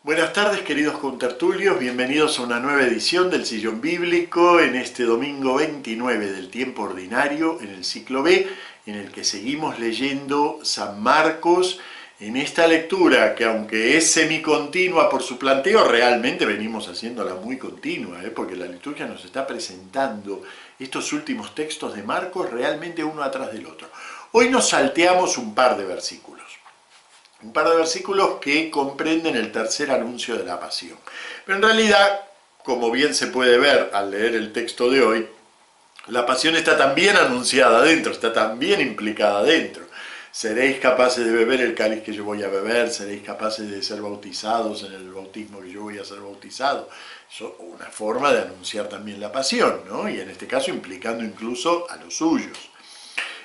Buenas tardes, queridos contertulios, bienvenidos a una nueva edición del Sillón Bíblico en este domingo 29 del tiempo ordinario en el ciclo B, en el que seguimos leyendo San Marcos en esta lectura que, aunque es semicontinua por su planteo, realmente venimos haciéndola muy continua, porque la liturgia nos está presentando estos últimos textos de Marcos realmente uno atrás del otro. Hoy nos salteamos un par de versículos que comprenden el tercer anuncio de la pasión. Pero en realidad, como bien se puede ver al leer el texto de hoy, la pasión está también anunciada adentro, está también implicada adentro. Seréis capaces de beber el cáliz que yo voy a beber, seréis capaces de ser bautizados en el bautismo que yo voy a ser bautizado. Eso es una forma de anunciar también la pasión, ¿no? Y en este caso implicando incluso a los suyos.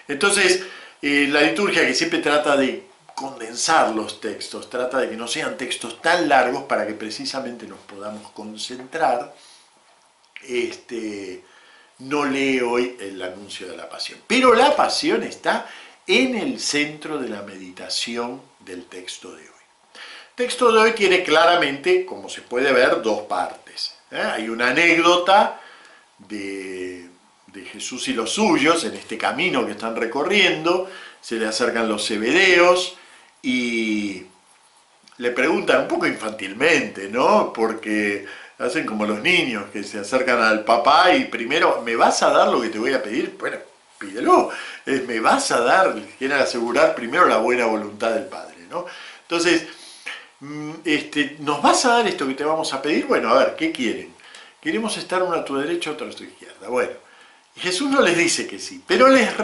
Entonces, la liturgia, que siempre trata de condensar los textos, trata de que no sean textos tan largos para que precisamente nos podamos concentrar, no lee hoy el anuncio de la pasión. Pero la pasión está en el centro de la meditación del texto de hoy. El texto de hoy tiene claramente, como se puede ver, dos partes. Hay una anécdota de Jesús y los suyos en este camino que están recorriendo. Se le acercan los zebedeos y le preguntan un poco infantilmente, ¿no? Porque hacen como los niños que se acercan al papá y primero, ¿me vas a dar lo que te voy a pedir? Bueno, pídelo. ¿Me vas a dar? Quieren asegurar primero la buena voluntad del Padre, ¿no? Entonces, ¿nos vas a dar esto que te vamos a pedir? Bueno, a ver, ¿qué quieren? Queremos estar uno a tu derecha, otro a tu izquierda. Bueno, Jesús no les dice que sí, pero les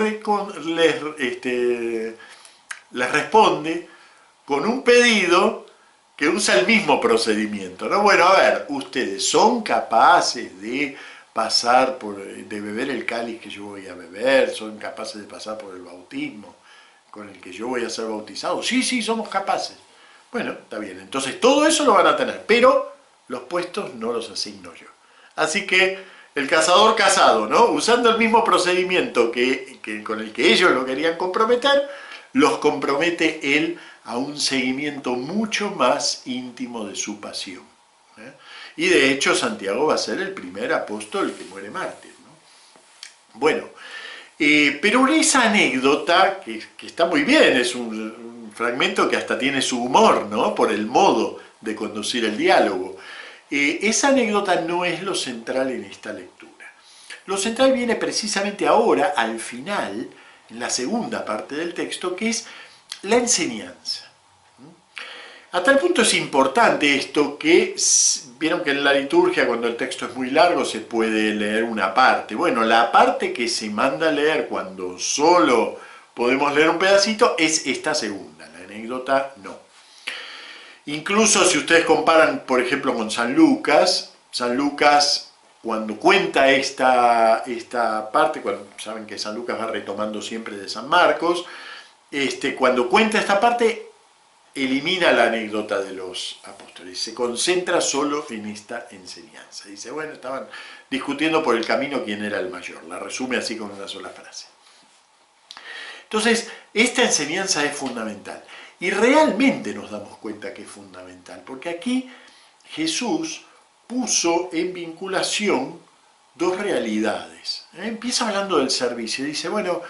responde con un pedido que usa el mismo procedimiento, ¿no? Bueno, a ver, ustedes son capaces de de beber el cáliz que yo voy a beber, son capaces de pasar por el bautismo con el que yo voy a ser bautizado. Sí, sí, somos capaces. Bueno, está bien, entonces todo eso lo van a tener, pero los puestos no los asigno yo. Así que el cazador casado, ¿no? Usando el mismo procedimiento con el que ellos lo querían comprometer, los compromete él a un seguimiento mucho más íntimo de su pasión. Y de hecho Santiago va a ser el primer apóstol que muere mártir, ¿no? Bueno, pero esa anécdota, que está muy bien, es un fragmento que hasta tiene su humor, ¿no? Por el modo de conducir el diálogo. Esa anécdota no es lo central en esta lectura. Lo central viene precisamente ahora, al final, en la segunda parte del texto, que es la enseñanza. A tal punto es importante esto que, vieron que en la liturgia cuando el texto es muy largo se puede leer una parte. Bueno, la parte que se manda a leer cuando solo podemos leer un pedacito es esta segunda, la anécdota no. Incluso si ustedes comparan, por ejemplo, con San Lucas cuando cuenta esta parte, saben que San Lucas va retomando siempre de San Marcos, cuando cuenta esta parte elimina la anécdota de los apóstoles, se concentra solo en esta enseñanza. Dice, bueno, estaban discutiendo por el camino quién era el mayor, la resume así con una sola frase. Entonces, esta enseñanza es fundamental. Y realmente nos damos cuenta que es fundamental, porque aquí Jesús puso en vinculación dos realidades. Empieza hablando del servicio, dice, bueno,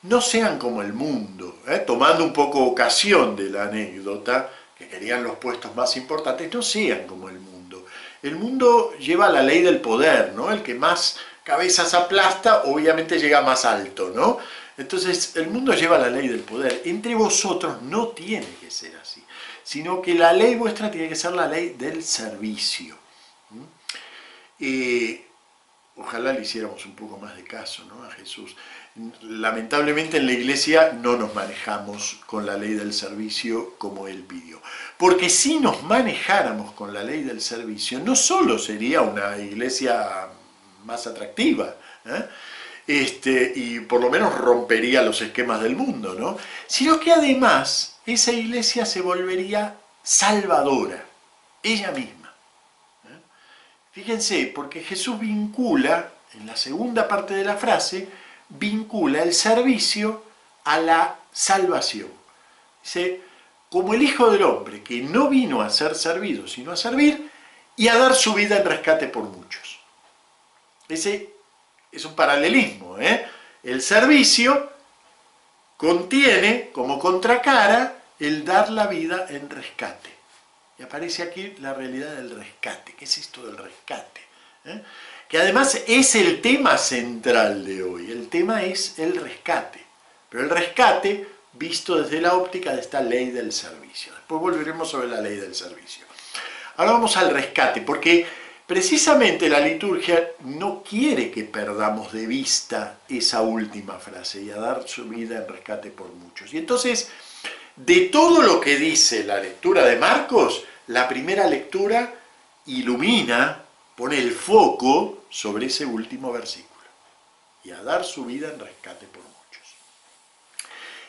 no sean como el mundo, tomando un poco ocasión de la anécdota, que querían los puestos más importantes, no sean como el mundo. El mundo lleva la ley del poder, ¿no? El que más cabezas aplasta, obviamente llega más alto, ¿no? Entonces, el mundo lleva la ley del poder. Entre vosotros no tiene que ser así, sino que la ley vuestra tiene que ser la ley del servicio. Ojalá le hiciéramos un poco más de caso, ¿no? A Jesús. Lamentablemente en la iglesia no nos manejamos con la ley del servicio como él pidió. Porque si nos manejáramos con la ley del servicio, no solo sería una iglesia más atractiva, y por lo menos rompería los esquemas del mundo, ¿no? Sino que además esa iglesia se volvería salvadora, ella misma. Fíjense, porque Jesús vincula, en la segunda parte de la frase, vincula el servicio a la salvación. Dice, como el Hijo del Hombre, que no vino a ser servido, sino a servir y a dar su vida en rescate por muchos. Ese es un paralelismo, ¿eh? El servicio contiene como contracara el dar la vida en rescate. Y aparece aquí la realidad del rescate. ¿Qué es esto del rescate? Que además es el tema central de hoy. El tema es el rescate. Pero el rescate visto desde la óptica de esta ley del servicio. Después volveremos sobre la ley del servicio. Ahora vamos al rescate, porque precisamente la liturgia no quiere que perdamos de vista esa última frase, y a dar su vida en rescate por muchos. Y entonces, de todo lo que dice la lectura de Marcos, la primera lectura ilumina, pone el foco sobre ese último versículo, y a dar su vida en rescate por muchos.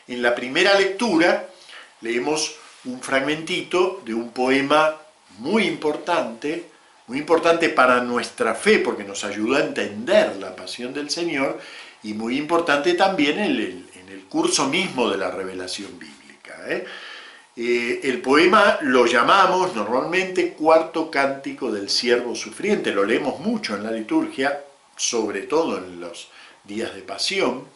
En la primera lectura leemos un fragmentito de un poema muy importante para nuestra fe, porque nos ayuda a entender la pasión del Señor, y muy importante también en el curso mismo de la revelación bíblica. El poema lo llamamos normalmente Cuarto Cántico del Siervo Sufriente, lo leemos mucho en la liturgia, sobre todo en los días de pasión.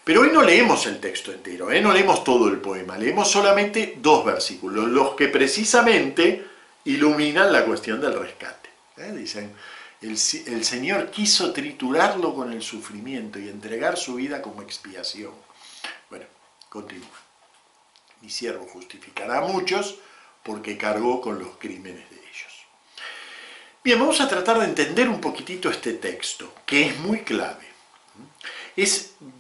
Pero hoy no leemos el texto entero, no leemos todo el poema, leemos solamente 2 versículos, los que precisamente iluminan la cuestión del rescate. Dicen, el Señor quiso triturarlo con el sufrimiento y entregar su vida como expiación. Bueno, continúa. Mi siervo justificará a muchos porque cargó con los crímenes de ellos. Bien, vamos a tratar de entender un poquitito este texto, que es muy clave.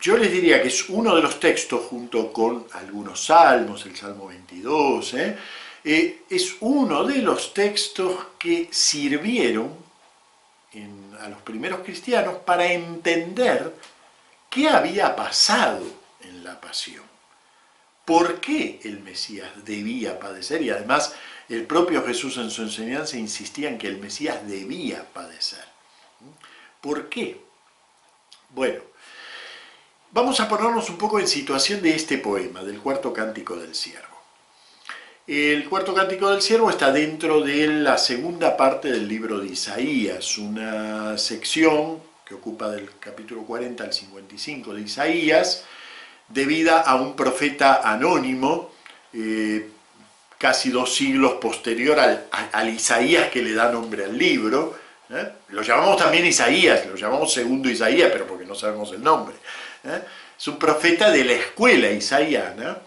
Yo les diría que es uno de los textos, junto con algunos salmos, el Salmo 22, es uno de los textos que sirvieron a los primeros cristianos para entender qué había pasado en la pasión. ¿Por qué el Mesías debía padecer? Y además el propio Jesús en su enseñanza insistía en que el Mesías debía padecer. ¿Por qué? Bueno, vamos a ponernos un poco en situación de este poema, del Cuarto Cántico del Siervo. El Cuarto Cántico del Siervo está dentro de la segunda parte del libro de Isaías, una sección que ocupa del capítulo 40 al 55 de Isaías, debida a un profeta anónimo, casi 2 siglos posterior al Isaías que le da nombre al libro. Lo llamamos también Isaías, lo llamamos segundo Isaías, pero porque no sabemos el nombre. Es un profeta de la escuela isaiana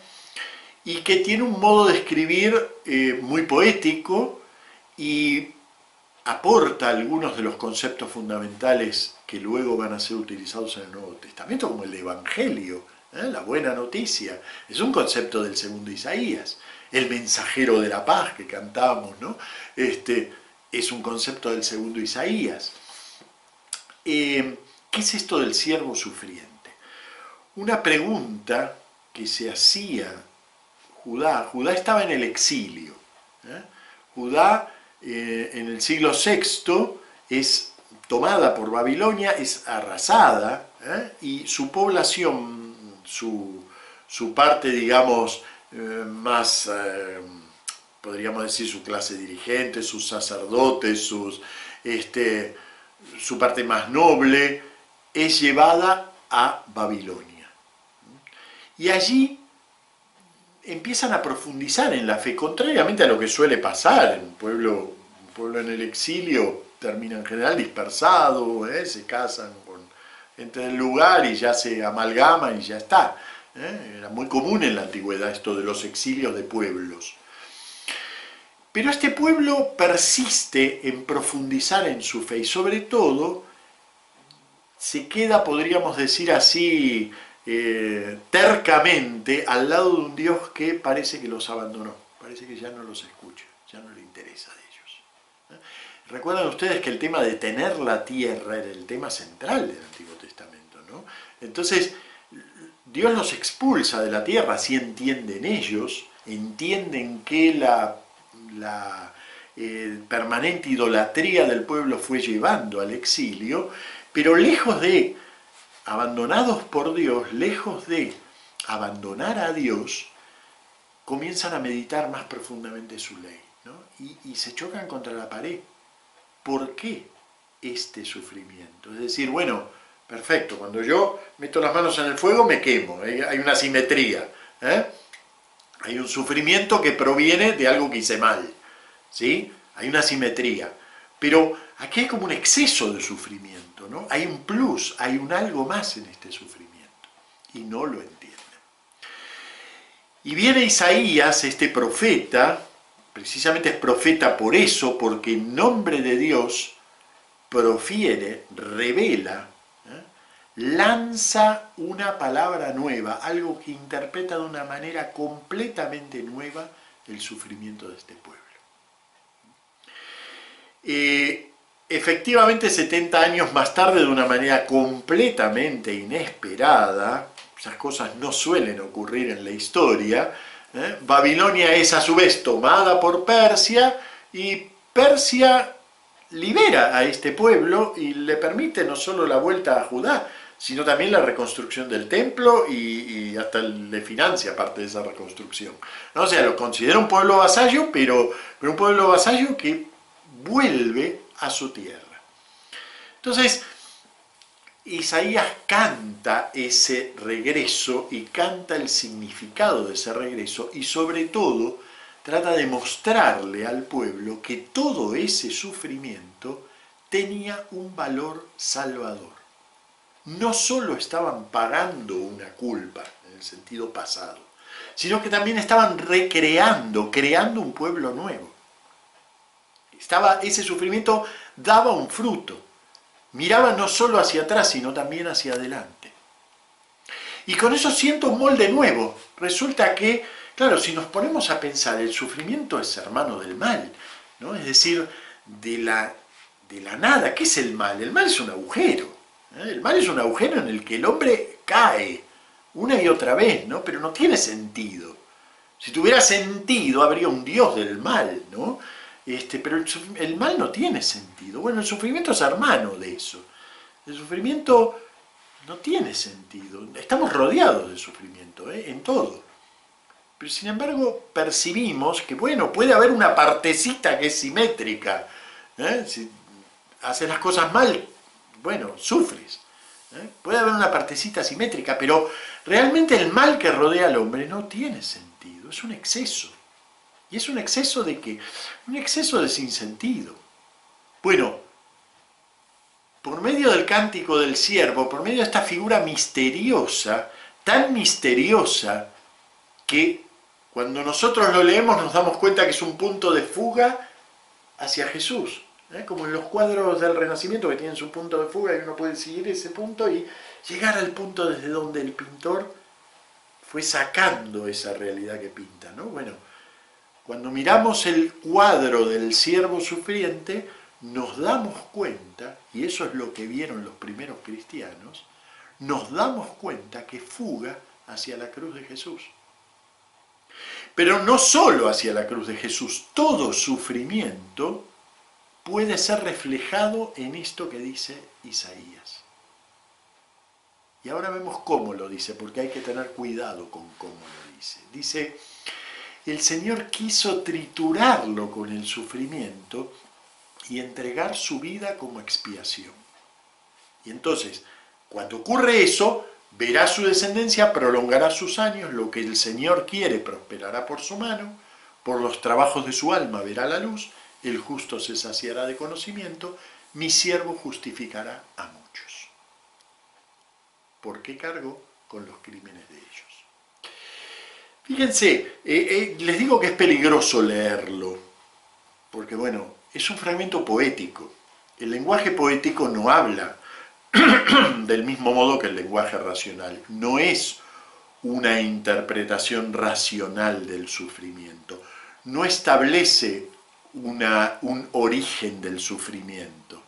y que tiene un modo de escribir muy poético y aporta algunos de los conceptos fundamentales que luego van a ser utilizados en el Nuevo Testamento, como el Evangelio, la buena noticia. Es un concepto del segundo Isaías. El mensajero de la paz que cantamos, ¿no? Es un concepto del segundo Isaías. ¿Qué es esto del siervo sufriente? Una pregunta que se hacía Judá. Judá estaba en el exilio. Judá en el siglo VI es tomada por Babilonia, es arrasada, y su población, su parte, digamos, más, podríamos decir, su clase dirigente, sus sacerdotes, su parte más noble, es llevada a Babilonia. Y allí empiezan a profundizar en la fe, contrariamente a lo que suele pasar. Un pueblo en el exilio termina en general dispersado, se casan con gente del lugar y ya se amalgaman y ya está. Era muy común en la antigüedad esto de los exilios de pueblos. Pero este pueblo persiste en profundizar en su fe y sobre todo se queda, podríamos decir así, tercamente al lado de un Dios que parece que los abandonó, parece que ya no los escucha, ya no le interesa de ellos. Recuerdan ustedes que el tema de tener la tierra era el tema central del Antiguo Testamento, ¿no? Entonces, Dios los expulsa de la tierra, así entienden ellos, entienden que la permanente idolatría del pueblo fue llevando al exilio, pero lejos de, abandonados por Dios, lejos de abandonar a Dios, comienzan a meditar más profundamente su ley, ¿no? Y se chocan contra la pared. ¿Por qué este sufrimiento? Es decir, bueno, perfecto, cuando yo meto las manos en el fuego me quemo, hay una simetría, ¿eh? Hay un sufrimiento que proviene de algo que hice mal, ¿sí? Hay una simetría. Pero aquí hay como un exceso de sufrimiento, ¿no? Hay un plus, hay un algo más en este sufrimiento. Y no lo entienden. Y viene Isaías, este profeta, precisamente es profeta por eso, porque en nombre de Dios profiere, revela, lanza una palabra nueva, algo que interpreta de una manera completamente nueva el sufrimiento de este pueblo. Efectivamente, 70 años más tarde, de una manera completamente inesperada, esas cosas no suelen ocurrir en la historia, Babilonia es a su vez tomada por Persia, y Persia libera a este pueblo y le permite no solo la vuelta a Judá, sino también la reconstrucción del templo y hasta le financia parte de esa reconstrucción, ¿no? O sea, lo considera un pueblo vasallo, pero un pueblo vasallo que vuelve a su tierra. Entonces, Isaías canta ese regreso y canta el significado de ese regreso, y sobre todo trata de mostrarle al pueblo que todo ese sufrimiento tenía un valor salvador. No solo estaban pagando una culpa en el sentido pasado, sino que también estaban recreando, creando un pueblo nuevo. Ese sufrimiento daba un fruto. Miraba no solo hacia atrás, sino también hacia adelante. Y con eso siento un molde nuevo. Resulta que, claro, si nos ponemos a pensar, el sufrimiento es hermano del mal, ¿no? Es decir, de la nada. ¿Qué es el mal? El mal es un agujero. El mal es un agujero en el que el hombre cae una y otra vez, ¿no? Pero no tiene sentido. Si tuviera sentido, habría un Dios del mal, ¿no? Pero el mal no tiene sentido. Bueno, el sufrimiento es hermano de eso. El sufrimiento no tiene sentido. Estamos rodeados de sufrimiento, en todo. Pero sin embargo percibimos que, bueno, puede haber una partecita que es simétrica. Si haces las cosas mal, bueno, sufres. Puede haber una partecita simétrica, pero realmente el mal que rodea al hombre no tiene sentido. Es un exceso. ¿Y es un exceso de qué? Un exceso de sinsentido. Bueno, por medio del cántico del siervo, por medio de esta figura misteriosa, tan misteriosa, que cuando nosotros lo leemos nos damos cuenta que es un punto de fuga hacia Jesús. Como en los cuadros del Renacimiento, que tienen su punto de fuga y uno puede seguir ese punto y llegar al punto desde donde el pintor fue sacando esa realidad que pinta, ¿no? Bueno, cuando miramos el cuadro del siervo sufriente, nos damos cuenta, y eso es lo que vieron los primeros cristianos, nos damos cuenta que fuga hacia la cruz de Jesús. Pero no solo hacia la cruz de Jesús, todo sufrimiento puede ser reflejado en esto que dice Isaías. Y ahora vemos cómo lo dice, porque hay que tener cuidado con cómo lo dice. Dice: el Señor quiso triturarlo con el sufrimiento y entregar su vida como expiación. Y entonces, cuando ocurre eso, verá su descendencia, prolongará sus años, lo que el Señor quiere prosperará por su mano, por los trabajos de su alma verá la luz, el justo se saciará de conocimiento, mi siervo justificará a muchos. ¿Por qué cargó con los crímenes de ellos? Fíjense, les digo que es peligroso leerlo, porque bueno, es un fragmento poético. El lenguaje poético no habla del mismo modo que el lenguaje racional. No es una interpretación racional del sufrimiento. No establece un origen del sufrimiento.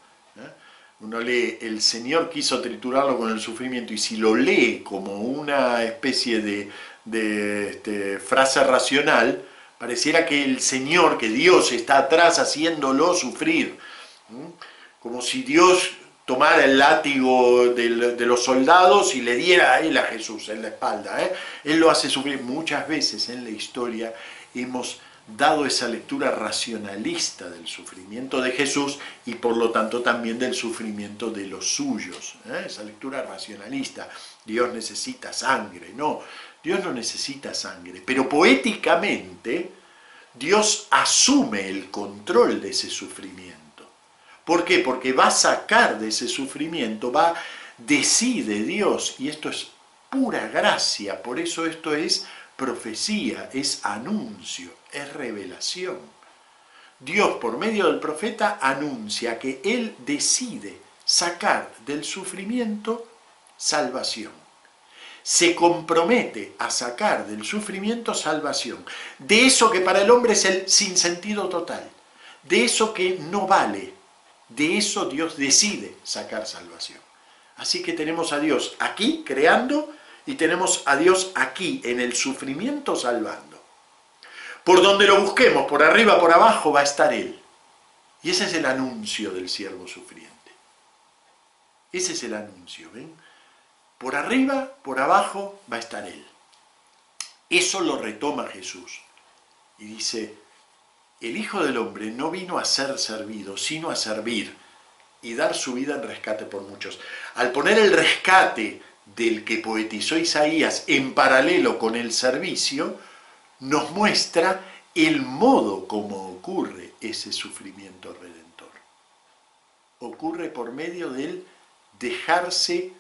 Uno lee, el Señor quiso triturarlo con el sufrimiento, y si lo lee como una especie de frase racional, pareciera que el Señor, que Dios está atrás haciéndolo sufrir. Como si Dios tomara el látigo de los soldados y le diera a él a Jesús en la espalda. Él lo hace sufrir. Muchas veces en la historia hemos dado esa lectura racionalista del sufrimiento de Jesús y por lo tanto también del sufrimiento de los suyos. Esa lectura racionalista. Dios necesita sangre. No, Dios no necesita sangre, pero poéticamente Dios asume el control de ese sufrimiento. ¿Por qué? Porque va a sacar de ese sufrimiento, decide Dios, y esto es pura gracia, por eso esto es profecía, es anuncio, es revelación. Dios, por medio del profeta, anuncia que Él decide sacar del sufrimiento salvación. Se compromete a sacar del sufrimiento salvación, de eso que para el hombre es el sinsentido total, de eso que no vale, de eso Dios decide sacar salvación. Así que tenemos a Dios aquí creando y tenemos a Dios aquí en el sufrimiento salvando. Por donde lo busquemos, por arriba, por abajo, va a estar Él. Y ese es el anuncio del siervo sufriente. Ese es el anuncio, ¿ven? Por arriba, por abajo, va a estar Él. Eso lo retoma Jesús. Y dice, el Hijo del Hombre no vino a ser servido, sino a servir y dar su vida en rescate por muchos. Al poner el rescate del que poetizó Isaías en paralelo con el servicio, nos muestra el modo como ocurre ese sufrimiento redentor. Ocurre por medio del dejarse,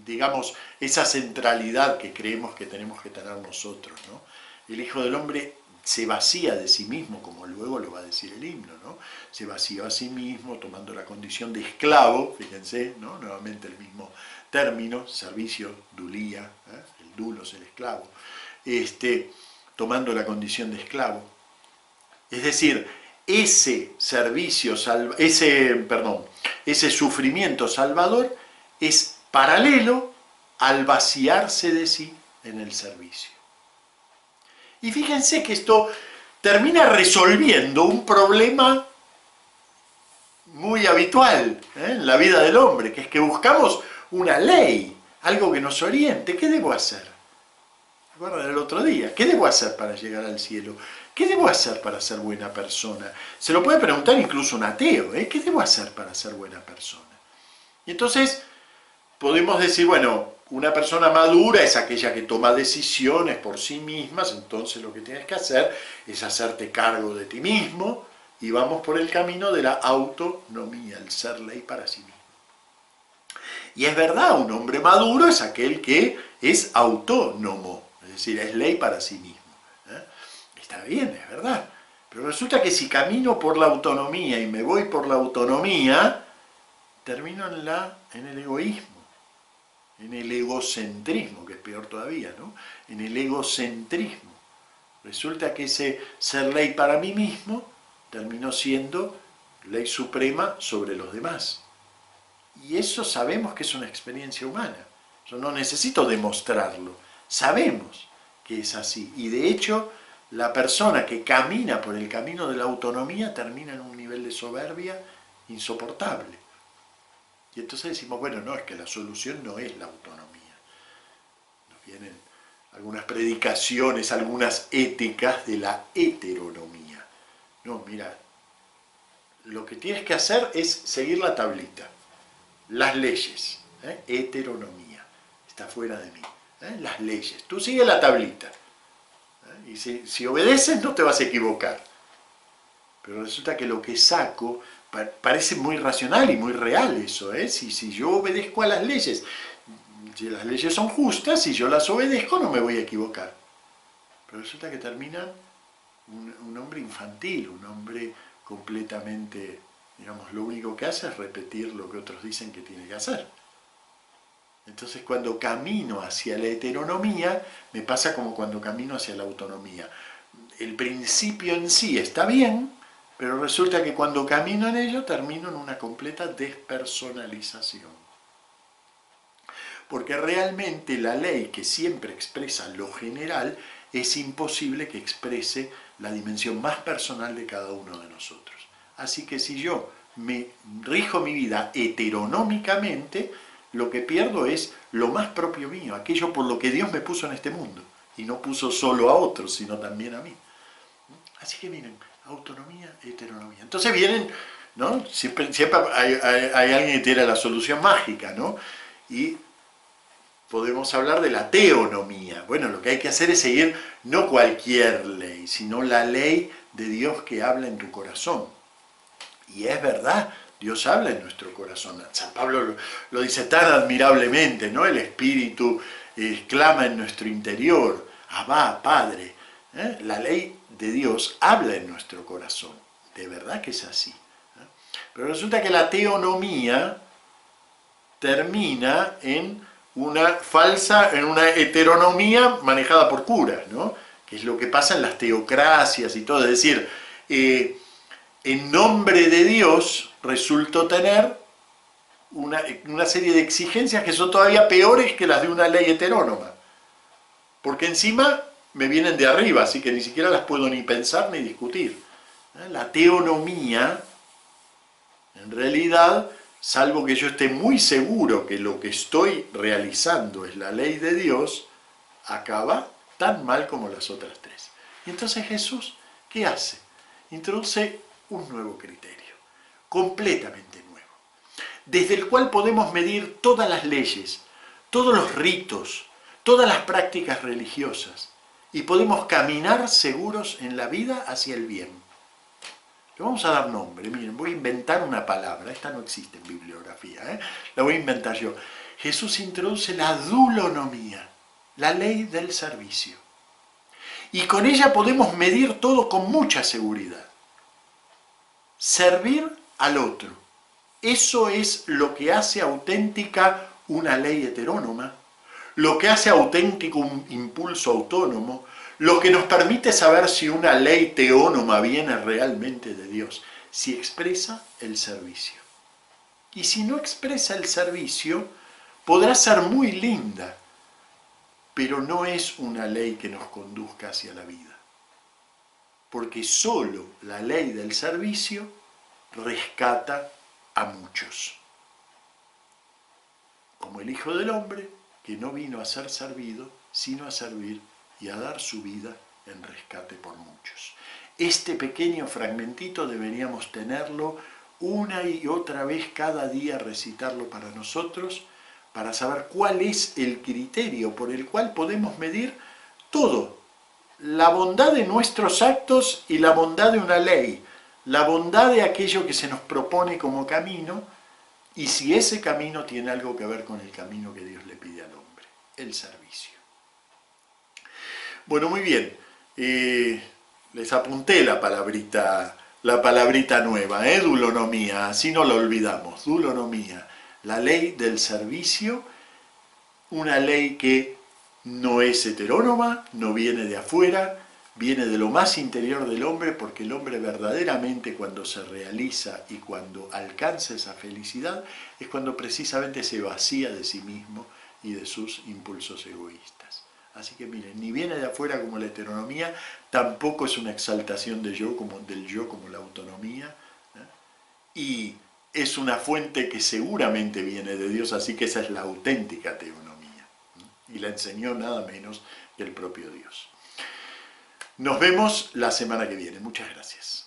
digamos, esa centralidad que creemos que tenemos que tener nosotros, ¿no? El Hijo del Hombre se vacía de sí mismo, como luego lo va a decir el himno, ¿no? Se vació a sí mismo, tomando la condición de esclavo, fíjense, ¿no? Nuevamente el mismo término, servicio, dulía, el dulos, el esclavo, tomando la condición de esclavo. Es decir, ese sufrimiento salvador es paralelo al vaciarse de sí en el servicio. Y fíjense que esto termina resolviendo un problema muy habitual en la vida del hombre, que es que buscamos una ley, algo que nos oriente. ¿Qué debo hacer? ¿Recuerdan el otro día? ¿Qué debo hacer para llegar al cielo? ¿Qué debo hacer para ser buena persona? Se lo puede preguntar incluso un ateo, ¿qué debo hacer para ser buena persona? Y entonces podemos decir, bueno, una persona madura es aquella que toma decisiones por sí mismas, entonces lo que tienes que hacer es hacerte cargo de ti mismo y vamos por el camino de la autonomía, el ser ley para sí mismo. Y es verdad, un hombre maduro es aquel que es autónomo, es decir, es ley para sí mismo. Está bien, es verdad, pero resulta que si camino por la autonomía y me voy por la autonomía, termino en el egoísmo. En el egocentrismo, que es peor todavía, ¿no? En el egocentrismo. Resulta que ese ser ley para mí mismo terminó siendo ley suprema sobre los demás. Y eso sabemos que es una experiencia humana. Yo no necesito demostrarlo. Sabemos que es así. Y de hecho, la persona que camina por el camino de la autonomía termina en un nivel de soberbia insoportable. Y entonces decimos, bueno, no, es que la solución no es la autonomía. Nos vienen algunas predicaciones, algunas éticas de la heteronomía. No, mira, lo que tienes que hacer es seguir la tablita, las leyes, heteronomía, está fuera de mí, las leyes. Tú sigue la tablita, y si obedeces no te vas a equivocar. Pero resulta que lo que saco parece muy racional y muy real eso, si yo obedezco a las leyes, si las leyes son justas, si yo las obedezco no me voy a equivocar. Pero resulta que termina un hombre infantil, un hombre completamente, digamos, lo único que hace es repetir lo que otros dicen que tiene que hacer. Entonces cuando camino hacia la heteronomía, me pasa como cuando camino hacia la autonomía. El principio en sí está bien, pero resulta que cuando camino en ello termino en una completa despersonalización. Porque realmente la ley que siempre expresa lo general es imposible que exprese la dimensión más personal de cada uno de nosotros. Así que si yo rijo mi vida heteronómicamente, lo que pierdo es lo más propio mío, aquello por lo que Dios me puso en este mundo. Y no puso solo a otros, sino también a mí. Así que miren, autonomía, heteronomía. Entonces vienen, ¿no? Siempre hay alguien que tiene la solución mágica, ¿no? Y podemos hablar de la teonomía. Bueno, lo que hay que hacer es seguir no cualquier ley, sino la ley de Dios que habla en tu corazón. Y es verdad, Dios habla en nuestro corazón. San Pablo lo dice tan admirablemente, ¿no? El Espíritu clama en nuestro interior, Abba, Padre. La ley de Dios habla en nuestro corazón. De verdad que es así. Pero resulta que la teonomía termina en una heteronomía manejada por curas, ¿no? Que es lo que pasa en las teocracias y todo. Es decir, en nombre de Dios resultó tener una serie de exigencias que son todavía peores que las de una ley heterónoma. Porque encima me vienen de arriba, así que ni siquiera las puedo ni pensar ni discutir. La teonomía, en realidad, salvo que yo esté muy seguro que lo que estoy realizando es la ley de Dios, acaba tan mal como las otras tres. Y entonces Jesús, ¿qué hace? Introduce un nuevo criterio, completamente nuevo, desde el cual podemos medir todas las leyes, todos los ritos, todas las prácticas religiosas, y podemos caminar seguros en la vida hacia el bien. Le vamos a dar nombre, miren, voy a inventar una palabra, esta no existe en bibliografía, la voy a inventar yo. Jesús introduce la dulonomía, la ley del servicio. Y con ella podemos medir todo con mucha seguridad. Servir al otro. Eso es lo que hace auténtica una ley heterónoma, lo que hace auténtico un impulso autónomo, lo que nos permite saber si una ley teónoma viene realmente de Dios, si expresa el servicio. Y si no expresa el servicio, podrá ser muy linda, pero no es una ley que nos conduzca hacia la vida. Porque solo la ley del servicio rescata a muchos. Como el Hijo del Hombre, que no vino a ser servido, sino a servir y a dar su vida en rescate por muchos. Este pequeño fragmentito deberíamos tenerlo una y otra vez cada día, recitarlo para nosotros, para saber cuál es el criterio por el cual podemos medir todo. La bondad de nuestros actos y la bondad de una ley. La bondad de aquello que se nos propone como camino, y si ese camino tiene algo que ver con el camino que Dios le pide al hombre, el servicio. Bueno, muy bien. Les apunté la palabrita nueva, dulonomía, así no la olvidamos. Dulonomía, la ley del servicio, una ley que no es heterónoma, no viene de afuera, viene de lo más interior del hombre, porque el hombre verdaderamente cuando se realiza y cuando alcanza esa felicidad es cuando precisamente se vacía de sí mismo y de sus impulsos egoístas. Así que miren, ni viene de afuera como la heteronomía, tampoco es una exaltación del yo como la autonomía, y es una fuente que seguramente viene de Dios, así que esa es la auténtica teonomía, y la enseñó nada menos que el propio Dios. Nos vemos la semana que viene. Muchas gracias.